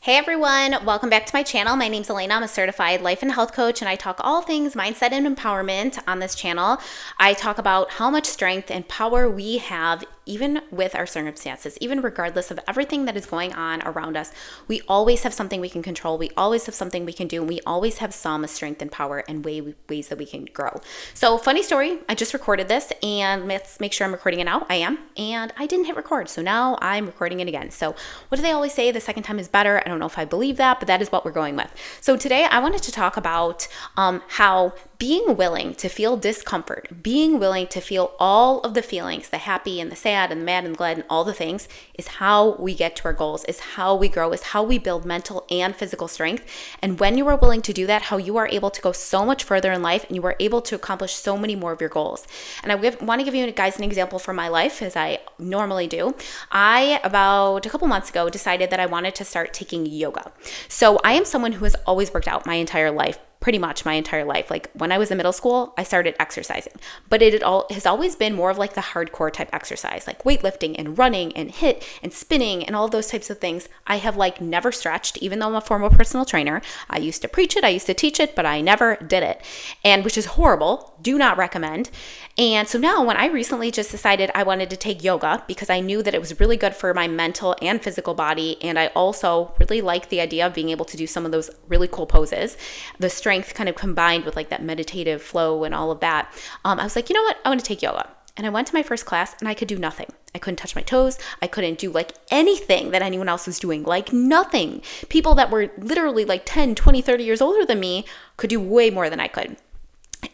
Hey everyone, welcome back to my channel. My name's Elena. I'm a certified life and health coach, and I talk all things mindset and empowerment on this channel. I talk about how much strength and power we have even with our circumstances, even regardless of everything that is going on around us. We always have something we can control. We always have something we can do. And we always have some strength and power and ways that we can grow. So funny story, I just recorded this and let's make sure I'm recording it now. I am. And I didn't hit record. So now I'm recording it again. So what do they always say? The second time is better. I don't know if I believe that, but that is what we're going with. So today I wanted to talk about how being willing to feel discomfort, being willing to feel all of the feelings, the happy and the sad and the mad and the glad and all the things, is how we get to our goals, is how we grow, is how we build mental and physical strength. And when you are willing to do that, how you are able to go so much further in life and you are able to accomplish so many more of your goals. And I want to give you guys an example from my life, as I normally do. I, about a couple months ago, decided that I wanted to start taking yoga. So I am someone who has always worked out my entire life. Pretty much my entire life. Like when I was in middle school, I started exercising, but it all has always been more of like the hardcore type exercise, like weightlifting and running and HIIT and spinning and all those types of things. I have like never stretched, even though I'm a former personal trainer. I used to preach it, I used to teach it, but I never did it. And which is horrible. Do not recommend. And so now when I recently just decided I wanted to take yoga because I knew that it was really good for my mental and physical body. And I also really like the idea of being able to do some of those really cool poses, the strength kind of combined with like that meditative flow and all of that. I was like, you know what? I want to take yoga. And I went to my first class and I could do nothing. I couldn't touch my toes. I couldn't do like anything that anyone else was doing, like nothing. People that were literally like 10, 20, 30 years older than me could do way more than I could.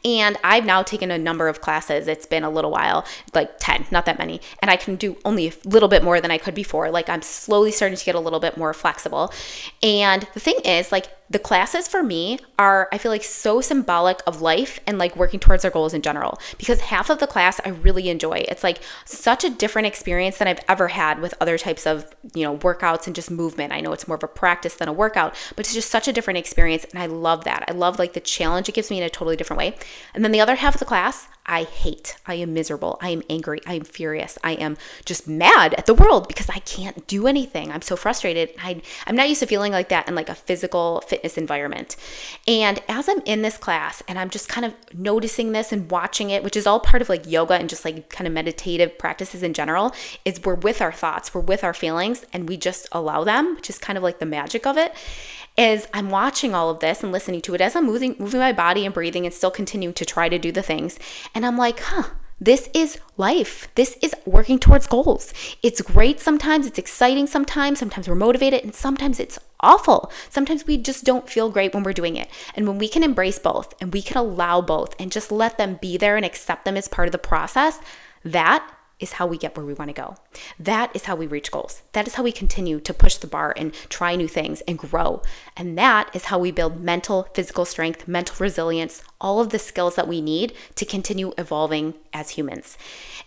And I've now taken a number of classes. It's been a little while, like 10, not that many. And I can do only a little bit more than I could before. Like I'm slowly starting to get a little bit more flexible. And the thing is, like, the classes for me are, I feel like, so symbolic of life and like working towards our goals in general, because half of the class I really enjoy. It's like such a different experience than I've ever had with other types of, workouts and just movement. I know it's more of a practice than a workout, but it's just such a different experience. And I love that. I love like the challenge it gives me in a totally different way. And then the other half of the class, I hate. I am miserable. I am angry. I am furious. I am just mad at the world because I can't do anything. I'm so frustrated. I'm not used to feeling like that in like a physical fitness environment. And as I'm in this class and I'm just kind of noticing this and watching it, which is all part of like yoga and just like kind of meditative practices in general, is we're with our thoughts, we're with our feelings, and we just allow them, which is kind of like the magic of it. As I'm watching all of this and listening to it, as I'm moving my body and breathing and still continuing to try to do the things. And I'm like, this is life. This is working towards goals. It's great sometimes. It's exciting sometimes. Sometimes we're motivated and sometimes it's awful. Sometimes we just don't feel great when we're doing it. And when we can embrace both and we can allow both and just let them be there and accept them as part of the process, that is how we get where we want to go. That is how we reach goals. That is how we continue to push the bar and try new things and grow. And that is how we build mental, physical strength, mental resilience, all of the skills that we need to continue evolving as humans.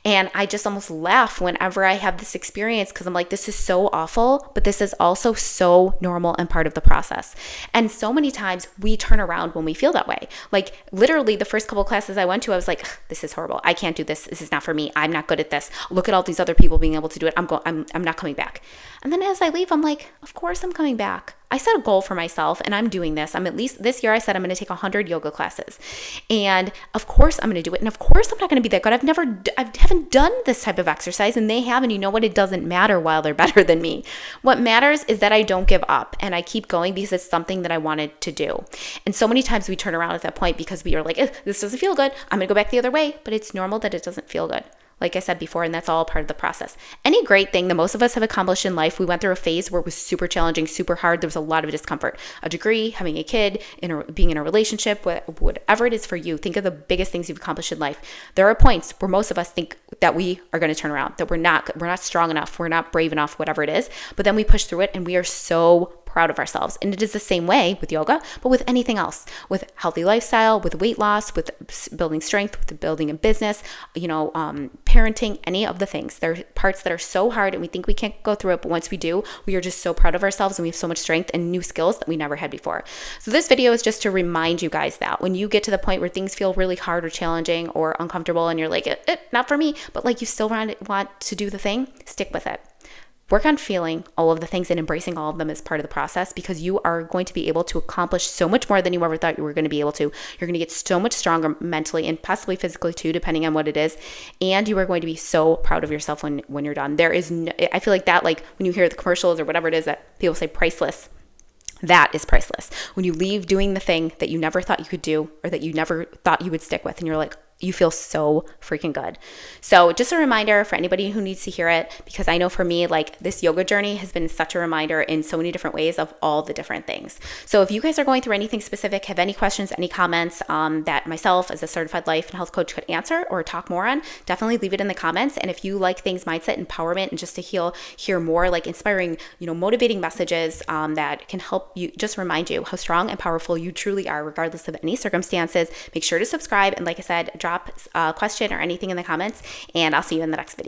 And I just almost laugh whenever I have this experience because I'm like, this is so awful, but this is also so normal and part of the process. And so many times we turn around when we feel that way. Like literally the first couple of classes I went to, I was like, this is horrible. I can't do this. This is not for me. I'm not good at this. Look at all these other people being able to do it. I'm not coming back. And then as I leave, I'm like, of course I'm coming back. I set a goal for myself and I'm doing this. I'm at least this year I said I'm going to take 100 yoga classes. And of course I'm going to do it. And of course I'm not going to be that good. I haven't done this type of exercise and they have. And you know what? It doesn't matter while they're better than me. What matters is that I don't give up and I keep going because it's something that I wanted to do. And so many times we turn around at that point because we are like, this doesn't feel good. I'm going to go back the other way. But it's normal that it doesn't feel good. Like I said before, and that's all part of the process. Any great thing that most of us have accomplished in life, we went through a phase where it was super challenging, super hard. There was a lot of discomfort, a degree, having a kid, being in a relationship, whatever it is for you. Think of the biggest things you've accomplished in life. There are points where most of us think that we are going to turn around, that we're not strong enough, we're not brave enough, whatever it is. But then we push through it and we are so proud of ourselves. And it is the same way with yoga, but with anything else, with healthy lifestyle, with weight loss, with building strength, with building a business, parenting, any of the things. There are parts that are so hard and we think we can't go through it, but once we do, we are just so proud of ourselves and we have so much strength and new skills that we never had before. So this video is just to remind you guys that when you get to the point where things feel really hard or challenging or uncomfortable and you're like, not for me, but like you still want to do the thing, stick with it. work on feeling all of the things and embracing all of them as part of the process, because you are going to be able to accomplish so much more than you ever thought you were going to be able to. You're going to get so much stronger mentally and possibly physically too, depending on what it is. And you are going to be so proud of yourself when you're done. There is no, I feel like that, like when you hear the commercials or whatever it is that people say priceless, that is priceless. When you leave doing the thing that you never thought you could do or that you never thought you would stick with, and you're like, you feel so freaking good. So just a reminder for anybody who needs to hear it, because I know for me, like this yoga journey has been such a reminder in so many different ways of all the different things. So if you guys are going through anything specific, have any questions, any comments that myself as a certified life and health coach could answer or talk more on, definitely leave it in the comments. And if you like things, mindset, empowerment, and just to hear more like inspiring, motivating messages that can help you, just remind you how strong and powerful you truly are, regardless of any circumstances, make sure to subscribe. And like I said, drop a question or anything in the comments, and I'll see you in the next video.